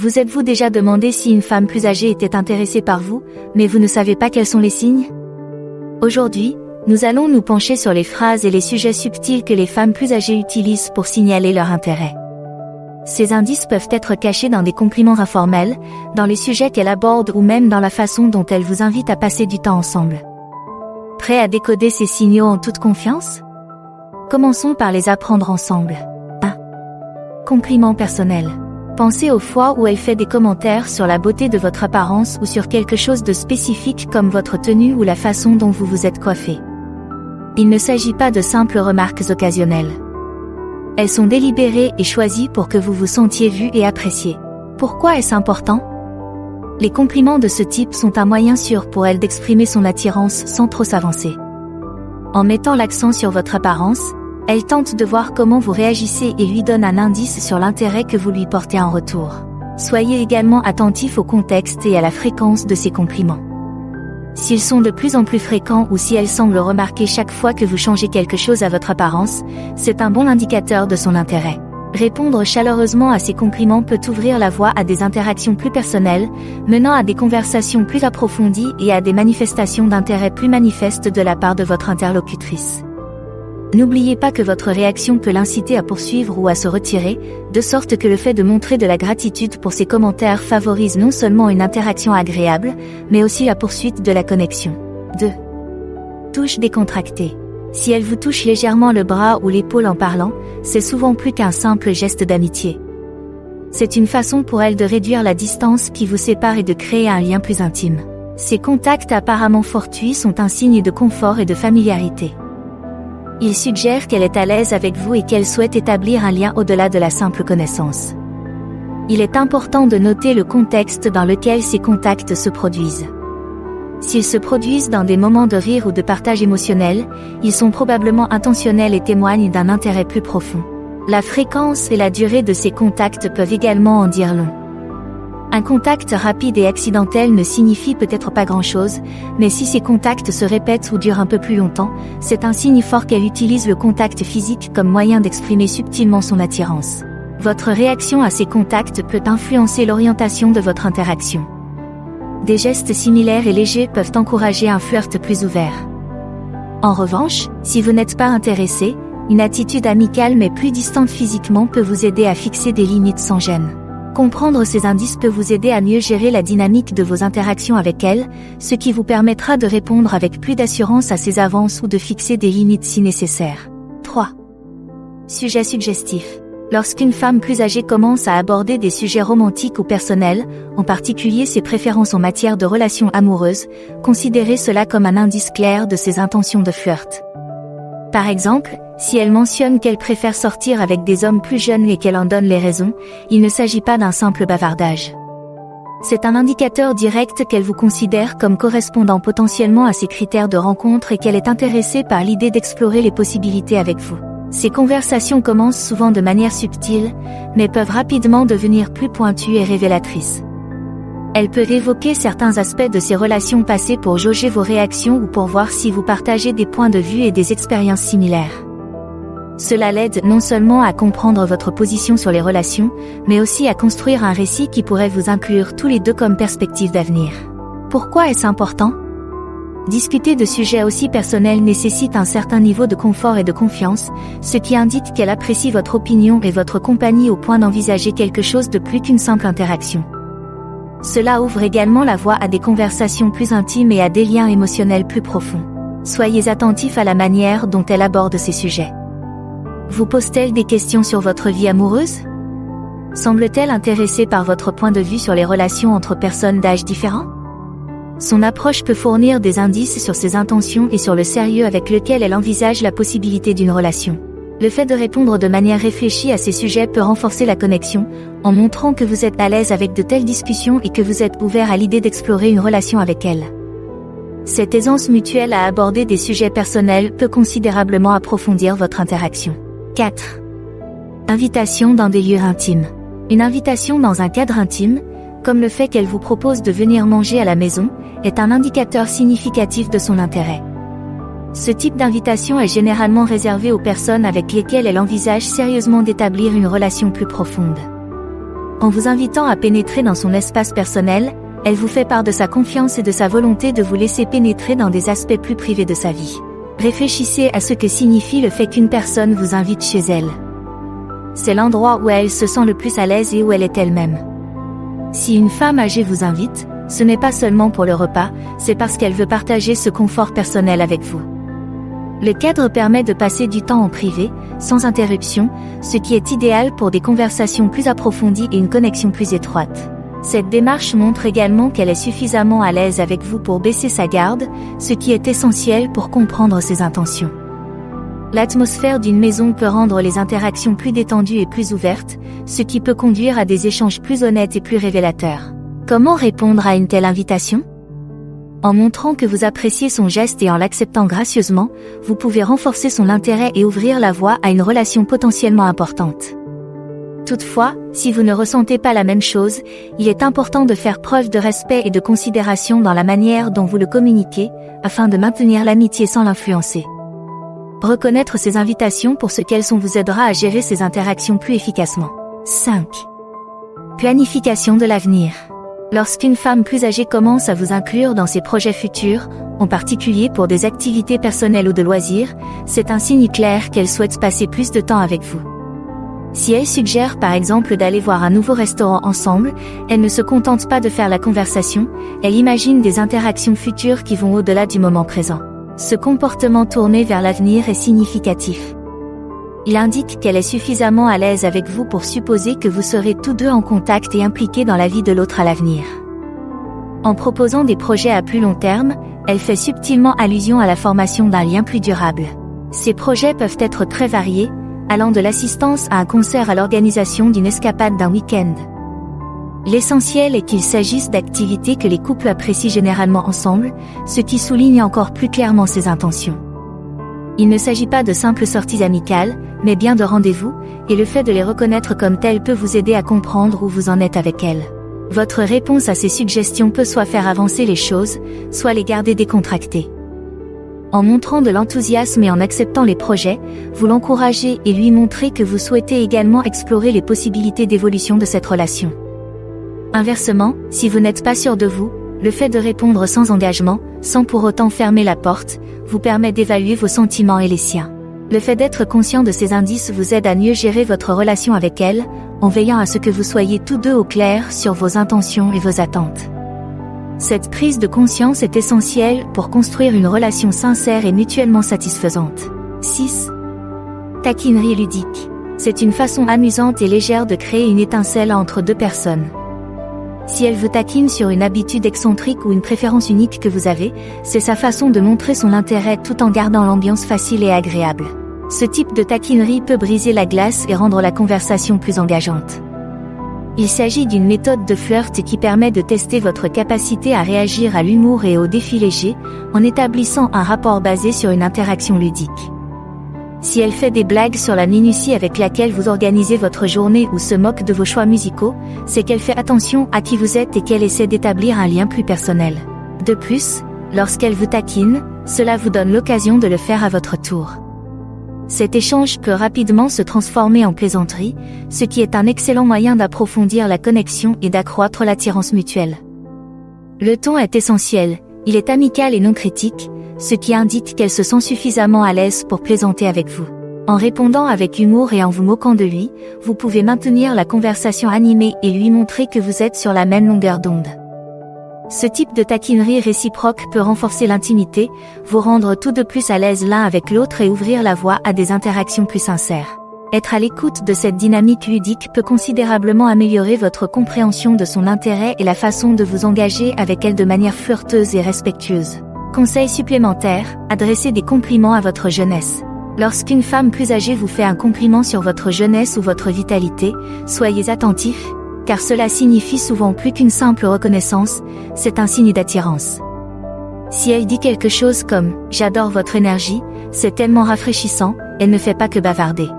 Vous êtes-vous déjà demandé si une femme plus âgée était intéressée par vous, mais vous ne savez pas quels sont les signes? Aujourd'hui, nous allons nous pencher sur les phrases et les sujets subtils que les femmes plus âgées utilisent pour signaler leur intérêt. Ces indices peuvent être cachés dans des compliments informels, dans les sujets qu'elle aborde ou même dans la façon dont elle vous invite à passer du temps ensemble. Prêt à décoder ces signaux en toute confiance? Commençons par les apprendre ensemble. 1. Compliments personnels. Pensez aux fois où elle fait des commentaires sur la beauté de votre apparence ou sur quelque chose de spécifique comme votre tenue ou la façon dont vous vous êtes coiffé. Il ne s'agit pas de simples remarques occasionnelles. Elles sont délibérées et choisies pour que vous vous sentiez vu et apprécié. Pourquoi est-ce important? Les compliments de ce type sont un moyen sûr pour elle d'exprimer son attirance sans trop s'avancer. En mettant l'accent sur votre apparence, elle tente de voir comment vous réagissez et lui donne un indice sur l'intérêt que vous lui portez en retour. Soyez également attentif au contexte et à la fréquence de ces compliments. S'ils sont de plus en plus fréquents ou si elle semble remarquer chaque fois que vous changez quelque chose à votre apparence, c'est un bon indicateur de son intérêt. Répondre chaleureusement à ces compliments peut ouvrir la voie à des interactions plus personnelles, menant à des conversations plus approfondies et à des manifestations d'intérêt plus manifestes de la part de votre interlocutrice. N'oubliez pas que votre réaction peut l'inciter à poursuivre ou à se retirer, de sorte que le fait de montrer de la gratitude pour ces commentaires favorise non seulement une interaction agréable, mais aussi la poursuite de la connexion. 2. Touche décontractée. Si elle vous touche légèrement le bras ou l'épaule en parlant, c'est souvent plus qu'un simple geste d'amitié. C'est une façon pour elle de réduire la distance qui vous sépare et de créer un lien plus intime. Ces contacts apparemment fortuits sont un signe de confort et de familiarité. Il suggère qu'elle est à l'aise avec vous et qu'elle souhaite établir un lien au-delà de la simple connaissance. Il est important de noter le contexte dans lequel ces contacts se produisent. S'ils se produisent dans des moments de rire ou de partage émotionnel, ils sont probablement intentionnels et témoignent d'un intérêt plus profond. La fréquence et la durée de ces contacts peuvent également en dire long. Un contact rapide et accidentel ne signifie peut-être pas grand-chose, mais si ces contacts se répètent ou durent un peu plus longtemps, c'est un signe fort qu'elle utilise le contact physique comme moyen d'exprimer subtilement son attirance. Votre réaction à ces contacts peut influencer l'orientation de votre interaction. Des gestes similaires et légers peuvent encourager un flirt plus ouvert. En revanche, si vous n'êtes pas intéressé, une attitude amicale mais plus distante physiquement peut vous aider à fixer des limites sans gêne. Comprendre ces indices peut vous aider à mieux gérer la dynamique de vos interactions avec elle, ce qui vous permettra de répondre avec plus d'assurance à ses avances ou de fixer des limites si nécessaire. 3. Sujet suggestif. Lorsqu'une femme plus âgée commence à aborder des sujets romantiques ou personnels, en particulier ses préférences en matière de relations amoureuses, considérez cela comme un indice clair de ses intentions de flirt. Par exemple, si elle mentionne qu'elle préfère sortir avec des hommes plus jeunes et qu'elle en donne les raisons, il ne s'agit pas d'un simple bavardage. C'est un indicateur direct qu'elle vous considère comme correspondant potentiellement à ses critères de rencontre et qu'elle est intéressée par l'idée d'explorer les possibilités avec vous. Ces conversations commencent souvent de manière subtile, mais peuvent rapidement devenir plus pointues et révélatrices. Elle peut évoquer certains aspects de ses relations passées pour jauger vos réactions ou pour voir si vous partagez des points de vue et des expériences similaires. Cela l'aide non seulement à comprendre votre position sur les relations, mais aussi à construire un récit qui pourrait vous inclure tous les deux comme perspective d'avenir. Pourquoi est-ce important? Discuter de sujets aussi personnels nécessite un certain niveau de confort et de confiance, ce qui indique qu'elle apprécie votre opinion et votre compagnie au point d'envisager quelque chose de plus qu'une simple interaction. Cela ouvre également la voie à des conversations plus intimes et à des liens émotionnels plus profonds. Soyez attentifs à la manière dont elle aborde ces sujets. Vous pose-t-elle des questions sur votre vie amoureuse? Semble-t-elle intéressée par votre point de vue sur les relations entre personnes d'âge différents? Son approche peut fournir des indices sur ses intentions et sur le sérieux avec lequel elle envisage la possibilité d'une relation. Le fait de répondre de manière réfléchie à ces sujets peut renforcer la connexion, en montrant que vous êtes à l'aise avec de telles discussions et que vous êtes ouvert à l'idée d'explorer une relation avec elle. Cette aisance mutuelle à aborder des sujets personnels peut considérablement approfondir votre interaction. 4. Invitation dans des lieux intimes. Une invitation dans un cadre intime, comme le fait qu'elle vous propose de venir manger à la maison, est un indicateur significatif de son intérêt. Ce type d'invitation est généralement réservé aux personnes avec lesquelles elle envisage sérieusement d'établir une relation plus profonde. En vous invitant à pénétrer dans son espace personnel, elle vous fait part de sa confiance et de sa volonté de vous laisser pénétrer dans des aspects plus privés de sa vie. Réfléchissez à ce que signifie le fait qu'une personne vous invite chez elle. C'est l'endroit où elle se sent le plus à l'aise et où elle est elle-même. Si une femme âgée vous invite, ce n'est pas seulement pour le repas, c'est parce qu'elle veut partager ce confort personnel avec vous. Le cadre permet de passer du temps en privé, sans interruption, ce qui est idéal pour des conversations plus approfondies et une connexion plus étroite. Cette démarche montre également qu'elle est suffisamment à l'aise avec vous pour baisser sa garde, ce qui est essentiel pour comprendre ses intentions. L'atmosphère d'une maison peut rendre les interactions plus détendues et plus ouvertes, ce qui peut conduire à des échanges plus honnêtes et plus révélateurs. Comment répondre à une telle invitation ? En montrant que vous appréciez son geste et en l'acceptant gracieusement, vous pouvez renforcer son intérêt et ouvrir la voie à une relation potentiellement importante. Toutefois, si vous ne ressentez pas la même chose, il est important de faire preuve de respect et de considération dans la manière dont vous le communiquez, afin de maintenir l'amitié sans l'influencer. Reconnaître ces invitations pour ce qu'elles sont vous aidera à gérer ces interactions plus efficacement. 5. Planification de l'avenir. Lorsqu'une femme plus âgée commence à vous inclure dans ses projets futurs, en particulier pour des activités personnelles ou de loisirs, c'est un signe clair qu'elle souhaite passer plus de temps avec vous. Si elle suggère par exemple d'aller voir un nouveau restaurant ensemble, elle ne se contente pas de faire la conversation, elle imagine des interactions futures qui vont au-delà du moment présent. Ce comportement tourné vers l'avenir est significatif. Il indique qu'elle est suffisamment à l'aise avec vous pour supposer que vous serez tous deux en contact et impliqués dans la vie de l'autre à l'avenir. En proposant des projets à plus long terme, elle fait subtilement allusion à la formation d'un lien plus durable. Ces projets peuvent être très variés, allant de l'assistance à un concert à l'organisation d'une escapade d'un week-end. L'essentiel est qu'il s'agisse d'activités que les couples apprécient généralement ensemble, ce qui souligne encore plus clairement ses intentions. Il ne s'agit pas de simples sorties amicales, mais bien de rendez-vous, et le fait de les reconnaître comme tels peut vous aider à comprendre où vous en êtes avec elles. Votre réponse à ces suggestions peut soit faire avancer les choses, soit les garder décontractées. En montrant de l'enthousiasme et en acceptant les projets, vous l'encouragez et lui montrez que vous souhaitez également explorer les possibilités d'évolution de cette relation. Inversement, si vous n'êtes pas sûr de vous, le fait de répondre sans engagement, sans pour autant fermer la porte, vous permet d'évaluer vos sentiments et les siens. Le fait d'être conscient de ces indices vous aide à mieux gérer votre relation avec elle, en veillant à ce que vous soyez tous deux au clair sur vos intentions et vos attentes. Cette prise de conscience est essentielle pour construire une relation sincère et mutuellement satisfaisante. 6. Taquinerie ludique. C'est une façon amusante et légère de créer une étincelle entre deux personnes. Si elle vous taquine sur une habitude excentrique ou une préférence unique que vous avez, c'est sa façon de montrer son intérêt tout en gardant l'ambiance facile et agréable. Ce type de taquinerie peut briser la glace et rendre la conversation plus engageante. Il s'agit d'une méthode de flirt qui permet de tester votre capacité à réagir à l'humour et aux défis légers, en établissant un rapport basé sur une interaction ludique. Si elle fait des blagues sur la minutie avec laquelle vous organisez votre journée ou se moque de vos choix musicaux, c'est qu'elle fait attention à qui vous êtes et qu'elle essaie d'établir un lien plus personnel. De plus, lorsqu'elle vous taquine, cela vous donne l'occasion de le faire à votre tour. Cet échange peut rapidement se transformer en plaisanterie, ce qui est un excellent moyen d'approfondir la connexion et d'accroître l'attirance mutuelle. Le ton est essentiel, il est amical et non critique, ce qui indique qu'elle se sent suffisamment à l'aise pour plaisanter avec vous. En répondant avec humour et en vous moquant de lui, vous pouvez maintenir la conversation animée et lui montrer que vous êtes sur la même longueur d'onde. Ce type de taquinerie réciproque peut renforcer l'intimité, vous rendre tous deux plus à l'aise l'un avec l'autre et ouvrir la voie à des interactions plus sincères. Être à l'écoute de cette dynamique ludique peut considérablement améliorer votre compréhension de son intérêt et la façon de vous engager avec elle de manière flirteuse et respectueuse. Conseil supplémentaire, adressez des compliments à votre jeunesse. Lorsqu'une femme plus âgée vous fait un compliment sur votre jeunesse ou votre vitalité, soyez attentifs, car cela signifie souvent plus qu'une simple reconnaissance, c'est un signe d'attirance. Si elle dit quelque chose comme « J'adore votre énergie », c'est tellement rafraîchissant, elle ne fait pas que bavarder.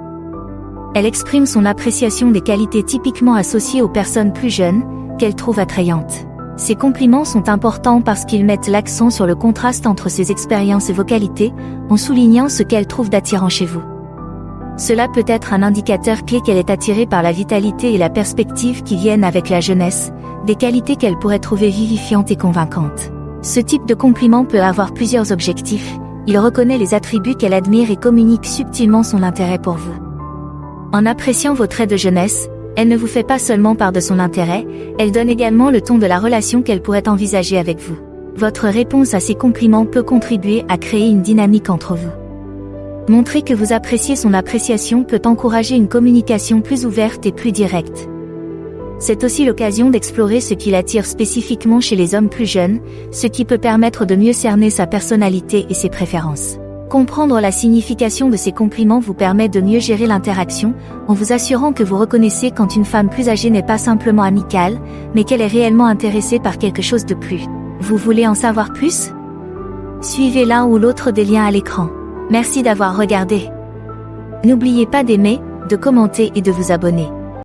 Elle exprime son appréciation des qualités typiquement associées aux personnes plus jeunes, qu'elle trouve attrayantes. Ces compliments sont importants parce qu'ils mettent l'accent sur le contraste entre ses expériences et vos qualités, en soulignant ce qu'elle trouve d'attirant chez vous. Cela peut être un indicateur clé qu'elle est attirée par la vitalité et la perspective qui viennent avec la jeunesse, des qualités qu'elle pourrait trouver vivifiantes et convaincantes. Ce type de compliment peut avoir plusieurs objectifs. Il reconnaît les attributs qu'elle admire et communique subtilement son intérêt pour vous. En appréciant vos traits de jeunesse, elle ne vous fait pas seulement part de son intérêt, elle donne également le ton de la relation qu'elle pourrait envisager avec vous. Votre réponse à ces compliments peut contribuer à créer une dynamique entre vous. Montrer que vous appréciez son appréciation peut encourager une communication plus ouverte et plus directe. C'est aussi l'occasion d'explorer ce qui l'attire spécifiquement chez les hommes plus jeunes, ce qui peut permettre de mieux cerner sa personnalité et ses préférences. Comprendre la signification de ces compliments vous permet de mieux gérer l'interaction, en vous assurant que vous reconnaissez quand une femme plus âgée n'est pas simplement amicale, mais qu'elle est réellement intéressée par quelque chose de plus. Vous voulez en savoir plus? Suivez l'un ou l'autre des liens à l'écran. Merci d'avoir regardé. N'oubliez pas d'aimer, de commenter et de vous abonner.